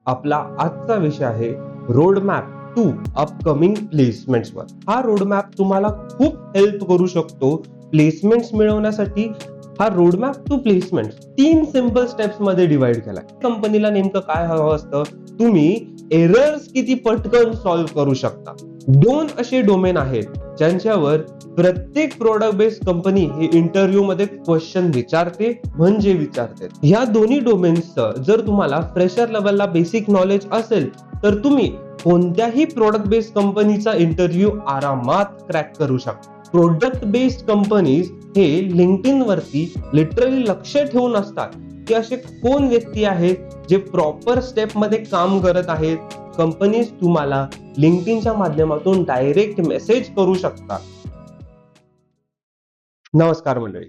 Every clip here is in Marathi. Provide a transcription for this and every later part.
आपला आजचा विषय आहे रोड मॅप टू अपकमिंग प्लेसमेंट्सवर. हा रोड मॅप तुम्हाला खूप हेल्प करू शकतो प्लेसमेंट्स मिळवण्यासाठी. हा road map to placement 3 simple steps मध्ये डिवाइड केलाय. कंपनीला नेमकं काय हवं असतं, तुम्ही एरर्स किती पटकन सॉल्व्ह करू शकता. 2 असे डोमेन आहेत ज्यांच्यावर प्रत्येक प्रोडक्ट बेस्ड कंपनी ही इंटरव्ह्यू मध्ये क्वेश्चन विचारते म्हणजे विचारते. ह्या दोन्ही डोमेन्सचं जर तुम्हाला फ्रेशर लेवलला बेसिक नॉलेज असेल तर तुम्ही कोणत्याही प्रोडक्ट बेस्ड कंपनीचा इंटरव्ह्यू आरामात क्रॅक करू शकता. प्रोडक्ट बेस्ड कंपनीज हे लिंक्डइन वरती लिटरली लक्ष ठेवून असतात की असे कोण व्यक्ती आहेत जे प्रॉपर स्टेप मध्ये काम करत आहेत. कंपनीज तुम्हाला लिंक्डइनच्या माध्यमातून डायरेक्ट मेसेज करू शकतात. नमस्कार मंडळी,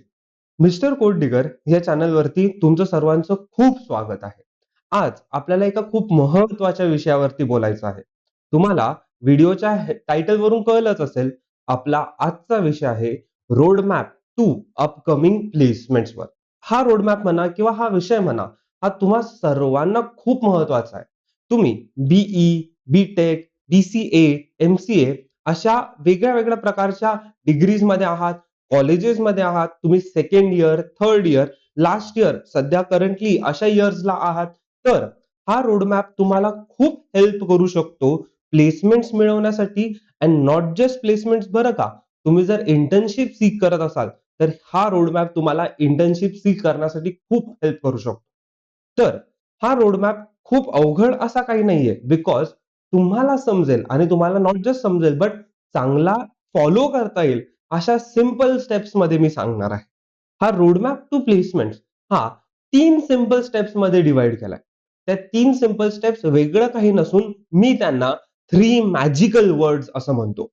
मिस्टर कोड डिगर या चॅनलवरती तुमचं सर्वांचं खूप स्वागत आहे. आज आपल्याला एका खूप महत्वाच्या विषयावरती बोलायचं आहे. तुम्हाला व्हिडिओच्या टायटल वरून कळलंच असेल, आपला आजचा विषय आहे रोड मॅप टू अपकमिंग प्लेसमेंट्सवर. हा रोड मॅप म्हणा किंवा हा विषय म्हणा, हा तुम्हा सर्वांना खूप महत्वाचा आहे. तुम्ही बीई, बीटेक, बीसीए, एमसीए अशा वेगळ्या वेगळ्या प्रकारच्या डिग्रीज मध्ये आहात, कॉलेजेस मध्ये आहात, तुम्ही second year, third year, last year, सध्या करंटली अशा इयर्सला आहात, तर हा रोडमॅप तुम्हाला खूप हेल्प करू शकतो प्लेसमेंट्स मिळवण्यासाठी. अँड नॉट जस्ट प्लेसमेंट्स बरं का, तुम्ही जर इंटर्नशिप सीक करत असाल तर हा रोडमॅप तुम्हाला इंटर्नशिप सीक करण्यासाठी खूप हेल्प करू शकतो. तर हा रोडमॅप खूप अवघड असा काही नाहीये, बिकॉज तुम्हाला समजेल आणि तुम्हाला नॉट जस्ट समजेल बट चांगला फॉलो करता येईल अशा सिंपल स्टेप्स मध्ये मी सांगणार आहे. हा रोडमॅप टू प्लेसमेंट हा 3 सिंपल स्टेप्स मध्ये डिवाइड केलाय. त्या 3 सिंपल स्टेप्स वेगळं काही नसून मी त्यांना 3 मॅजिकल वर्ड्स असं म्हणतो.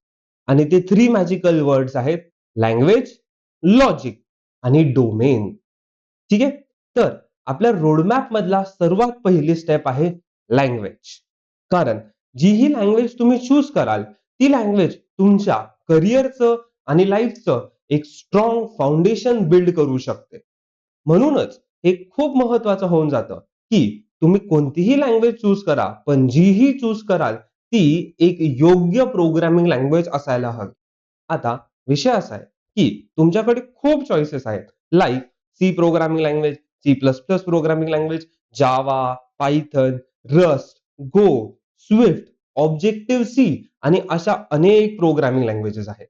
आणि ते 3 मॅजिकल वर्ड्स आहेत लँग्वेज, लॉजिक आणि डोमेन. ठीक आहे. तर आपल्या रोडमॅप मधला सर्वात पहिली स्टेप आहे लँग्वेज. कारण जी ही लँग्वेज तुम्ही चूज कराल ती लँग्वेज तुमच्या करिअरचं आणि लाईफचं एक स्ट्रॉंग फाउंडेशन बिल्ड करू शकते. म्हणूनच हे खूप महत्वाचं होऊन जातं की तुम्ही कोणतीही लँग्वेज चूज करा, पण जीही चूज कराल ती एक योग्य प्रोग्रामिंग लँग्वेज असायला हवी. आता विषय असा आहे की तुमच्याकडे खूप चॉईसेस आहेत, like C programming language, C plus plus programming language, Java, Python, Rust, Go, Swift, Objective C आणि अशा अनेक प्रोग्रामिंग लँग्वेजेस आहेत.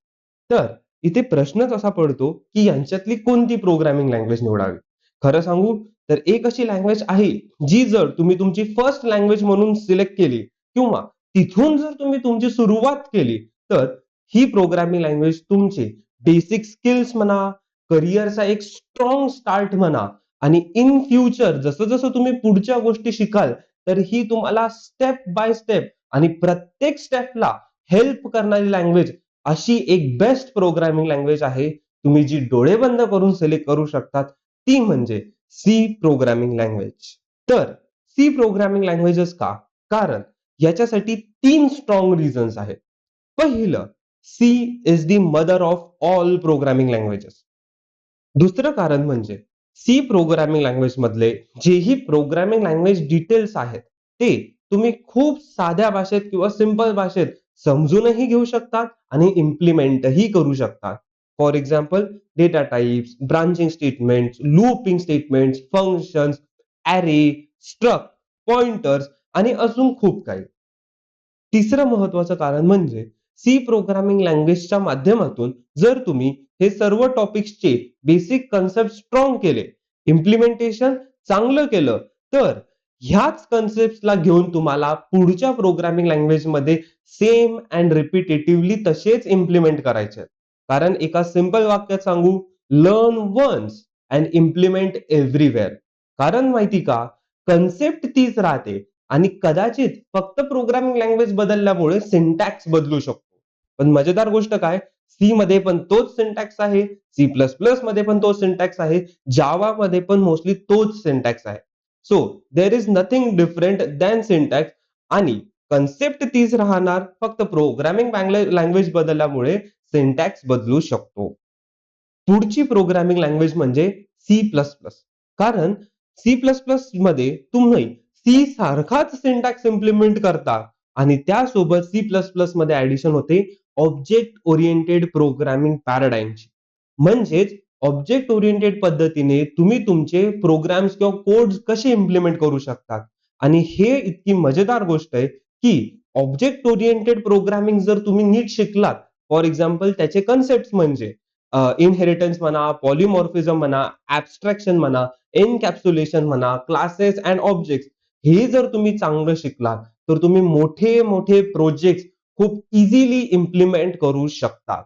तर इथे प्रश्नच असा पडतो की यांच्यातली कोणती प्रोग्रामिंग लँग्वेज निवडावी. खरं सांगू तर एक अशी लँग्वेज आहे जी जर तुम्ही तुमची फर्स्ट लँग्वेज म्हणून सिलेक्ट केली किंवा तिथून जर तुम्ही तुमची सुरुवात केली तर ही प्रोग्रामिंग लँग्वेज तुमचे बेसिक स्किल्स म्हणा, करिअरचा एक स्ट्रॉंग स्टार्ट म्हणा आणि इन फ्युचर जसं जसं तुम्ही पुढच्या गोष्टी शिकाल तर ही तुम्हाला स्टेप बाय स्टेप आणि प्रत्येक स्टेपला हेल्प करणारी लँग्वेज अशी एक बेस्ट प्रोग्रामिंग लँग्वेज आहे. तुम्ही जी डोळे बंद करून सिलेक्ट करू शकतात ती म्हणजे सी प्रोग्रामिंग लँग्वेज. तर सी प्रोग्रामिंग लँग्वेजेस का? कारण याच्यासाठी 3 स्ट्रॉंग रिझन्स आहेत. पहिलं, C is the mother of all programming languages. दुसरं कारण म्हणजे सी प्रोग्रामिंग लँग्वेज मधले जेही प्रोग्रामिंग लँग्वेज डिटेल्स आहेत ते तुम्ही खूप साध्या भाषेत किंवा सिंपल भाषेत समजूनही घेऊ शकतात आणि इम्प्लिमेंटही करू शकतात. For example data types, branching statements, looping statements, functions, array, struct, pointers आणि अजून खूप काही. तिसरं महत्वाचं कारण म्हणजे सी प्रोग्रामिंग लँग्वेजच्या माध्यमातून जर तुम्ही हे सर्व टॉपिक्सचे बेसिक कन्सेप्ट स्ट्रॉंग केले, इम्प्लिमेंटेशन चांगलं केलं, तर ह्याच कन्सेप्टला घेऊन तुम्हाला पुढच्या प्रोग्रामिंग लँग्वेजमध्ये सेम अँड रिपिटेटिव्हली तसेच इम्प्लिमेंट करायचे. कारण एका सिंपल वाक्यात सांगू, learn once and implement everywhere. कारण माहिती का, कन्सेप्ट तीच राहते आणि कदाचित फक्त प्रोग्रामिंग लँग्वेज बदलल्यामुळे सिंटॅक्स बदलू शकतो. पण मजेदार गोष्ट काय, सी मध्ये पण तोच सिंटॅक्स आहे, सी प्लस प्लस मध्ये पण तोच सिंटॅक्स आहे, जावा मध्ये पण मोस्टली तोच सिंटॅक्स आहे. So there is nothing different than syntax आणि कन्सेप्ट तीच राहणार, फक्त प्रोग्रामिंग लँग्वेज बदलल्यामुळे सिंटॅक्स बदलू शकतो. पुढची प्रोग्रामिंग लँग्वेज म्हणजे सी प्लस प्लस. कारण सी प्लस प्लस मध्ये तुम्ही सी सारखाच सिंटॅक्स इम्प्लिमेंट करता आणि त्यासोबत C++ मध्ये ॲडिशन होते ऑब्जेक्ट ओरिएंटेड प्रोग्रामिंग पॅराडाइमची. म्हणजेच ऑब्जेक्ट ओरिएंटेड पद्धतीने तुम्ही तुमचे प्रोग्राम्स किंवा कोड्स कसे इम्प्लिमेंट करू शकता. आणि हे इतकी मजेदार गोष्ट आहे, की ऑब्जेक्ट ओरिएंटेड प्रोग्रामिंग जर तुम्ही नीट शिकलात, फॉर एक्झाम्पल त्याचे कन्सेप्ट्स म्हणजे इनहेरिटन्स म्हणा, पॉलिमॉर्फिझम म्हणा, ॲब्स्ट्रॅक्शन म्हणा, एन्कॅप्सुलेशन म्हणा, क्लासेस अँड ऑब्जेक्ट्स हे जर तुम्ही चांगलं शिकलात, तर तुम्ही मोठे-मोठे प्रोजेक्ट्स खूप इझिली इम्प्लिमेंट करू शकता.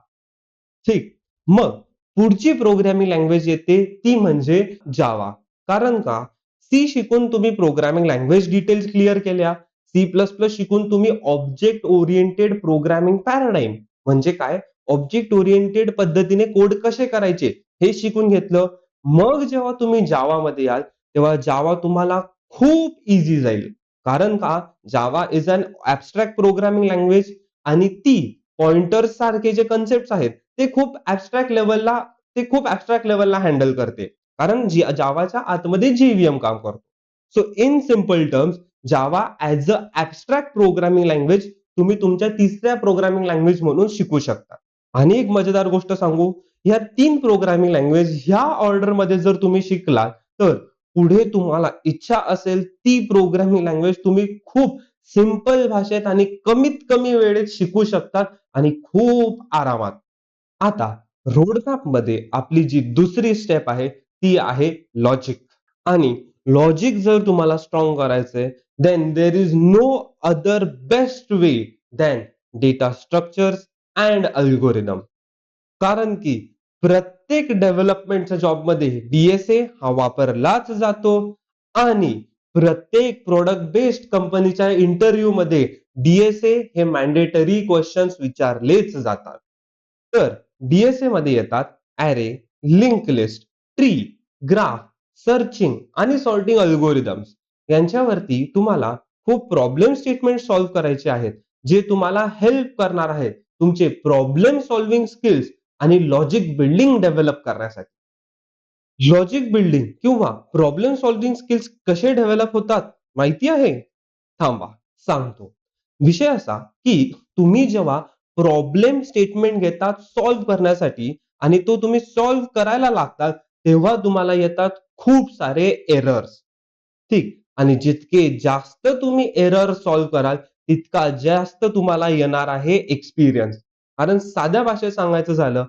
ठीक. मग पुढची प्रोग्रामिंग लँग्वेज येते ती म्हणजे जावा. कारण का? सी शिकून तुम्ही प्रोग्रामिंग लँग्वेज डिटेल्स क्लिअर केल्या. C++ शिकून तुम्ही ऑब्जेक्ट ओरिएंटेड प्रोग्रामिंग पॅराडाइम म्हणजे काय? ऑब्जेक्ट ओरिएंटेड पद्धतीने कोड कसे करायचे हे शिकून घेतलं. मग जेव्हा तुम्ही जावामध्ये याल, तेव्हा जावा तुम्हाला खूप ईझी जाईल. कारण का? जावा इस अन ॲब्स्ट्रॅक्ट प्रोग्रामिंग लँग्वेज आणि ती पॉइंटर्स सारखे जे कन्सेप्ट्स आहेत, ते खूप ॲब्स्ट्रॅक्ट लेव्हलला हँडल करते. कारण जावाच्या आतमध्ये JVM काम करतो. So in simple terms Java as a abstract programming language तुम्ही तुमच्या तिसऱ्या प्रोग्रामिंग लँग्वेज म्हणून शिकू शकता. आणि एक मजेदार गोष्ट सांगू, ह्या 3 प्रोग्रामिंग लँग्वेज ह्या ऑर्डरमध्ये जर तुम्ही शिकलात, तर पुढे तुम्हाला इच्छा असेल ती प्रोग्रामिंग लँग्वेज तुम्ही खूप सिंपल भाषेत आणि कमीत कमी वेळेत शिकू शकता आणि खूप आरामात. आता रोडमॅपमध्ये आपली जी दुसरी स्टेप आहे, ती आहे लॉजिक. आणि लॉजिक जर तुम्हाला स्ट्रॉंग करायचंय, then there is no other best way than data structures and algorithm. कारण की प्रत्येक डेव्हलपमेंटच्या जॉबमध्ये डी हा वापरलाच जातो आणि प्रत्येक प्रॉडक्ट बेस्ड कंपनीच्या इंटरव्ह्यूमध्ये डी हे मॅन्डेटरी क्वेश्चन्स विचारलेच जातात. तर डी-एस-ए मध्ये येतात array, link list, tree, graph, searching आणि सॉर्टिंग अल्गोरिथम्स. यांच्यावरती तुम्हाला खूप प्रॉब्लेम स्टेटमेंट सॉल्व्ह करायचे आहेत, जे तुम्हाला हेल्प करणार आहेत तुमचे प्रॉब्लेम सॉल्व्हिंग स्किल्स आणि लॉजिक बिल्डिंग डेव्हलप करण्यासाठी. लॉजिक बिल्डिंग किंवा प्रॉब्लेम सॉल्व्हिंग स्किल्स कसे डेव्हलप होतात माहिती आहे? थांबा, सांगतो. विषय असा, की तुम्ही जेव्हा प्रॉब्लेम स्टेटमेंट घेतात सॉल्व्ह करण्यासाठी आणि तो तुम्ही सॉल्व्ह करायला लागतात, तेव्हा तुम्हाला येतात खूप सारे एरर्स. ठीक. आणि जितके जास्त तुम्ही एरर सॉल्व्ह कराल, तितका जास्त तुम्हाला येणार आहे एक्सपिरियन्स. कारण साध्या भाषेत सांगायचं झालं,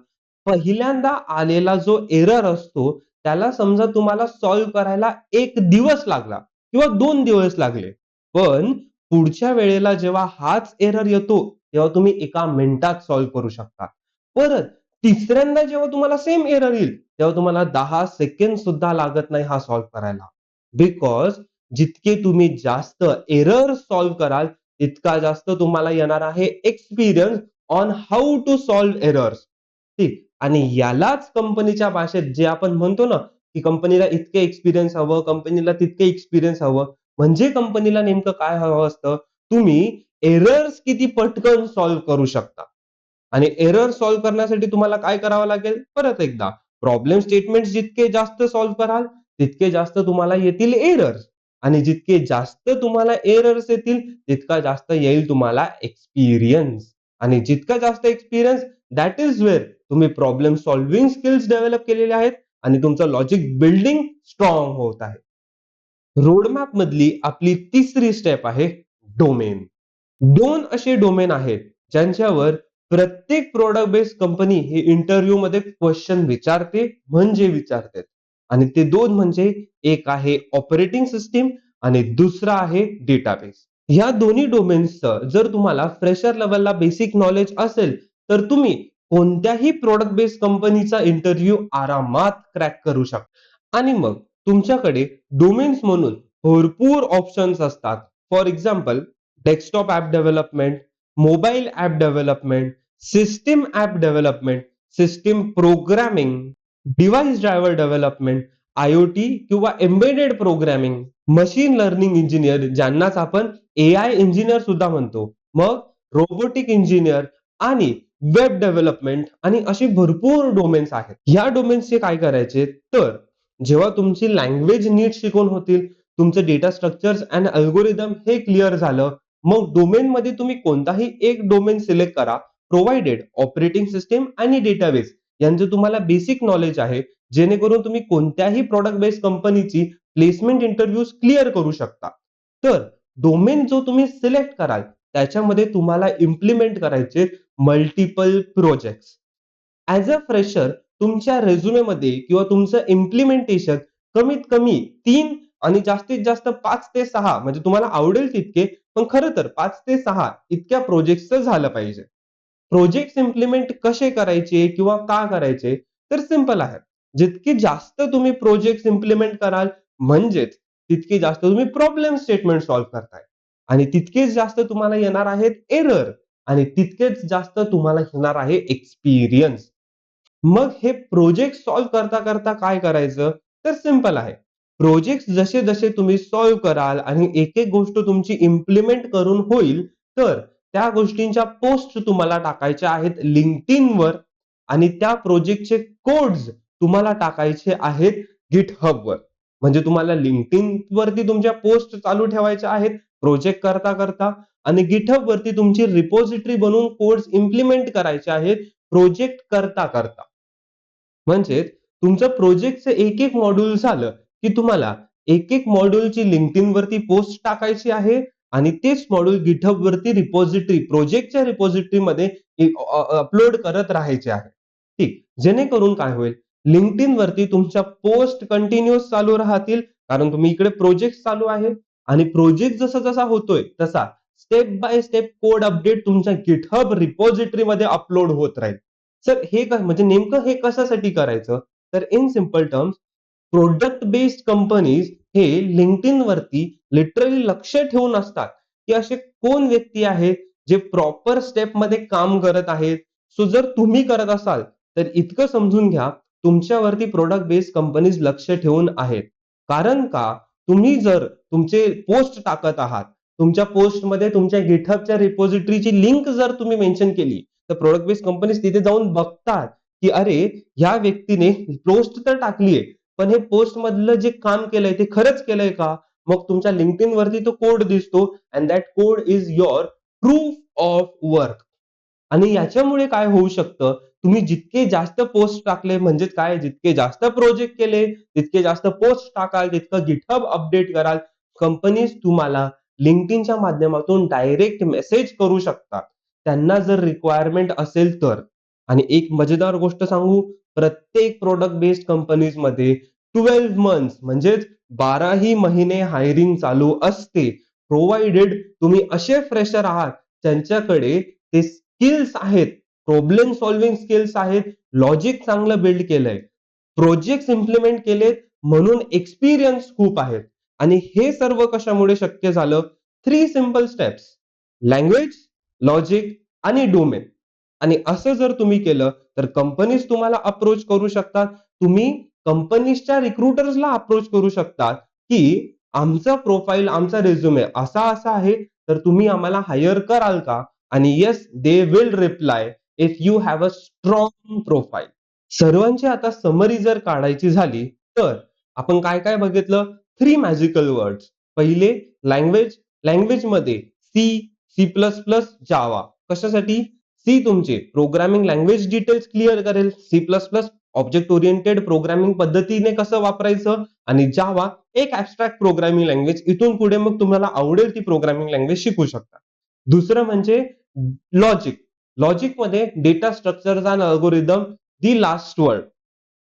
पहिल्यांदा आलेला जो एरर असतो, त्याला समजा तुम्हाला सॉल्व्ह करायला 1 दिवस लागला किंवा 2 दिवस लागले. पण पुढच्या वेळेला जेव्हा हाच एरर येतो, तेव्हा तुम्ही एका मिनिटात सॉल्व्ह करू शकता. परत तिसऱ्यांदा जेव्हा तुम्हाला सेम एरर येईल, तेव्हा तुम्हाला 10 सेकंड सुद्धा लागत नाही हा सॉल्व्ह करायला. बिकॉज जितके तुम्ही जास्त एरर सॉल्व्ह कराल, तितका जास्त तुम्हाला येणार आहे experience on how to solve errors. ठीक. आणि यालाच कंपनीच्या भाषेत जे आपण म्हणतो ना, की कंपनीला इतके एक्सपिरियन्स हवं, कंपनीला तितके एक्सपिरियन्स हवं. म्हणजे कंपनीला नेमकं काय हवं असतं? तुम्ही एरर्स किती पटकन सॉल्व्ह करू शकता. आणि एरर सॉल्व्ह करण्यासाठी तुम्हाला काय करावं लागेल? परत एकदा प्रॉब्लेम स्टेटमेंट्स जितके जास्त सॉल्व्ह कराल, तितके जास्त तुम्हाला येतील एरर्स आणि जितके जास्त तुम्हाला एरर्स येतील, तितका जास्त येईल तुम्हाला एक्सपिरियन्स आणि जितका जास्त एक्सपिरियन्स दॅट इज वेअर तुम्ही प्रॉब्लेम सॉल्व्हिंग स्किल्स डेव्हलप केलेले आहेत आणि तुमचं लॉजिक बिल्डिंग स्ट्रॉंग होत आहे. रोडमॅप मधली आपली तिसरी स्टेप आहे डोमेन. 2 असे डोमेन आहेत, ज्यांच्यावर प्रत्येक प्रॉडक्ट बेस्ड कंपनी हे इंटरव्ह्यूमध्ये क्वेश्चन विचारते म्हणजे विचारते. आणि ते 2 म्हणजे एक आहे ऑपरेटिंग सिस्टम आणि दुसरा आहे डेटाबेस. ह्या दोन्ही डोमेन्सचं जर तुम्हाला फ्रेशर लेव्हलला बेसिक नॉलेज असेल, तर तुम्ही कोणत्याही प्रॉडक्ट बेस्ड कंपनीचा इंटरव्ह्यू आरामात क्रॅक करू शकता. आणि मग तुमच्याकडे डोमेन्स म्हणून भरपूर ऑप्शन्स असतात. For example desktop app development, mobile app development, system app development, system programming, device driver development, IoT किंवा embedded programming, machine learning engineer ज्यांनाच आपण एआय इंजिनियर सुद्धा म्हणतो. मग रोबोटिक इंजिनियर आणि वेब डेव्हलपमेंट आणि असे भरपूर डोमेन्स आहेत. ह्या डोमेन्सचे काय करायचे? तर जेव्हा तुमची लँग्वेज नीट शिकून होतील, तुमचं डेटा स्ट्रक्चर्स अँड अल्गोरिदम हे क्लिअर झालं. मग डोमेनमध्ये तुम्ही कोणताही एक डोमेन सिलेक्ट करा. प्रोव्हाइडेड ऑपरेटिंग सिस्टम आणि डेटाबेस यांचं तुम्हाला बेसिक नॉलेज आहे, जेणेकरून तुम्ही कोणत्याही प्रॉडक्ट बेस्ड कंपनीची प्लेसमेंट इंटरव्ह्यूज क्लिअर करू शकता. तर डोमेन जो तुम्ही सिलेक्ट कराल त्याच्यामध्ये तुम्हाला इम्प्लिमेंट करायचे multiple projects. As a fresher तुमच्या रिझ्युमेमध्ये किंवा तुमचं इम्प्लिमेंटेशन कमीत कमी 3 आणि जास्तीत जास्त 5 ते 6 म्हणजे तुम्हाला आवडेल तितके, पण खरं तर 5 ते 6 इतक्या प्रोजेक्ट्सचं झालं पाहिजे. प्रोजेक्ट्स इम्प्लिमेंट कसे करायचे किंवा का करायचे? तर सिंपल आहे. जितके जास्त तुम्ही प्रोजेक्ट्स इम्प्लिमेंट कराल, म्हणजेच तितके जास्त तुम्ही प्रॉब्लेम स्टेटमेंट सॉल्व्ह करताय आणि तितकेच जास्त तुम्हाला येणार आहेत एरर आणि तितकेच जास्त तुम्हाला येणार आहे एक्सपिरियन्स. मग हे प्रोजेक्ट सॉल्व्ह करता करता काय करायचं? तर सिंपल आहे. प्रोजेक्ट्स जसे-जसे तुम्ही सॉल्व्ह कराल आणि एक-एक गोष्ट तुमची इम्प्लिमेंट करून होईल, तर त्या गोष्टींच्या पोस्ट तुम्हाला टाकायच्या आहेत LinkedInवर आणि त्या प्रोजेक्टचे कोड्स तुम्हाला टाकायचे आहेत GitHubवर. म्हणजे तुम्हाला LinkedIn वरती तुमच्या पोस्ट चालू ठेवायच्या आहेत प्रोजेक्ट करता-करता आणि GitHub वरती तुमची रिपॉझिटरी बनवून कोड्स इम्प्लिमेंट करायचे आहेत प्रोजेक्ट करता-करता. म्हणजे तुमचं प्रोजेक्टचं एक-एक मॉड्यूल झालं, की तुम्हाला एक-एक मॉड्यूलची LinkedIn वरती पोस्ट टाकायची आहे आणि तेच मॉड्यूल GitHub वरती रिपॉझिटरी प्रोजेक्टच्या रिपॉझिटरीमध्ये अपलोड करत राहायचे आहे. ठीक. जेणेकरून काय होईल, LinkedIn वरती तुमच्या पोस्ट कंटिन्यूअस चालू राहतील, कारण तुम्ही इकडे प्रोजेक्ट चालू आहे आणि प्रोजेक्ट जसा-जसा होतोय तसा step by step code update तुमच्या GitHub रिपॉझिटरीमध्ये अपलोड होत राहील. सर हे म्हणजे नेमकं हे कशासाठी करायचं? तर in simple terms product based companies हे LinkedIn वरती लिटरली लक्ष ठेवून असतात, की असे कोण व्यक्ती आहेत जे प्रॉपर स्टेपमध्ये काम करत आहेत. सो जर तुम्ही करत असाल, तर इतकं समजून घ्या तुमच्यावरती प्रॉडक्ट बेस्ड कंपनीज लक्ष ठेवून आहेत. कारण का? तुम्ही जर तुमचे पोस्ट टाकत आहात, तुमच्या पोस्टमध्ये तुमच्या GitHubच्या रिपॉझिटरीची लिंक जर तुम्ही मेन्शन केली, तर प्रॉडक्ट बेस्ड कंपनीज तिथे जाऊन बघतात, की अरे ह्या व्यक्तीने पोस्ट तर टाकलीये, पण हे पोस्ट मधलं जे काम केलंय ते खरंच केलंय का? मग तुमच्या LinkedIn वरती तो कोड दिसतो and that code is your proof of work. आणि याच्यामुळे काय होऊ शकतं, तुम्ही जितके जास्त पोस्ट टाकले म्हणजे काय जितके जास्त प्रोजेक्ट केले, तितके जास्त पोस्ट टाकाल, तितकं GitHub अपडेट कराल. कंपनीज तुम्हाला LinkedInच्या माध्यमातून डायरेक्ट मेसेज करू शकतात. त्यांना जर रिक्वायरमेंट असेल तर. आणि एक मजेदार गोष्ट सांगू, प्रत्येक प्रॉडक्ट बेस्ड कंपनीजमध्ये 12 मंथ्स म्हणजेच 12ही महिने हायरिंग चालू असते. प्रोव्हाइडेड तुम्ही असे फ्रेशर आहात, त्यांच्याकडे ते स्किल्स आहेत, प्रॉब्लेम सॉल्व्हिंग स्किल्स आहेत, लॉजिक चांगलं बिल्ड केलंय, प्रोजेक्ट्स इम्प्लिमेंट केलेत म्हणून एक्सपिरियन्स खूप आहेत. आणि हे सर्व कशामुळे शक्य झालं? 3 सिंपल स्टेप्स. लँग्वेज, लॉजिक आणि डोमेन. आणि असं जर तुम्ही केलं, तर कंपनीज तुम्हाला अप्रोच करू शकतात. तुम्ही कंपनीजच्या रिक्रुटर्सला अप्रोच करू शकता, की आमचा प्रोफाइल, आमचा रिझ्यूमे असा-असा आहे, तर तुम्ही आम्हाला हायर कराल का? आणि yes, they will reply if you have a strong profile. सर्वांची आता समरी जर काढायची झाली, तर आपण काय-काय बघितलं? 3 मॅजिकल वर्ड्स. पहिले लँग्वेज. लँग्वेजमध्ये सी, C++, जावा. कशासाठी? सी तुमचे प्रोग्रामिंग लँग्वेज डिटेल्स क्लिअर करेल. C++ ऑब्जेक्ट ओरिएंटेड प्रोग्रामिंग पद्धतीने कसं वापरायचं आणि जावा एक ॲब्स्ट्रॅक्ट प्रोग्रामिंग लँग्वेज. इथून पुढे मग तुम्हाला आवडेल ती प्रोग्रामिंग लँग्वेज शिकू शकता. दुसरं म्हणजे लॉजिक. लॉजिकमध्ये data structures and algorithm the last word.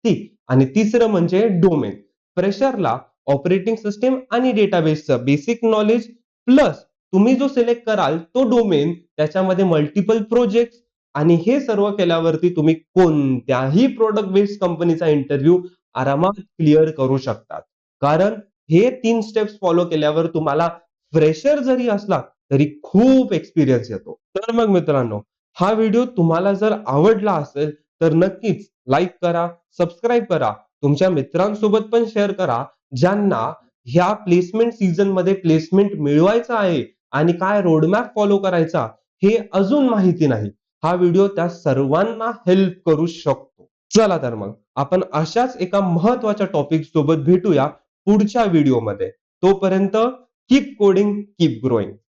ठीक. आणि तिसरं म्हणजे डोमेन. फ्रेशरला ऑपरेटिंग सिस्टम आणि डेटाबेसचं बेसिक नॉलेज प्लस तुम्ही जो सिलेक्ट कराल तो डोमेन, त्याच्यामध्ये मल्टिपल प्रोजेक्ट आणि हे सर्व केल्यावरती तुम्ही कोणत्याही प्रॉडक्ट बेस्ड कंपनीचा इंटरव्ह्यू आरामात क्लिअर करू शकतात. कारण हे 3 स्टेप्स फॉलो केल्यावर तुम्हाला फ्रेशर जरी असला, तरी खूप एक्सपिरियन्स येतो. तर मग मित्रांनो, हा व्हिडिओ तुम्हाला जर आवडला असेल, तर नक्कीच लाईक करा, सबस्क्राईब करा. तुमच्या मित्रांसोबत पण शेअर करा, ज्यांना ह्या प्लेसमेंट सीझनमध्ये प्लेसमेंट मिळवायचं आहे आणि काय रोडमॅप फॉलो करायचा हे अजून माहिती नाही. हा व्हिडिओ त्या सर्वांना हेल्प करू शकतो. चला तर मग आपण अशाच एका महत्त्वाच्या टॉपिक सोबत भेटूया पुढच्या व्हिडिओमध्ये. तोपर्यंत कीप कोडिंग, कीप ग्रोइंग.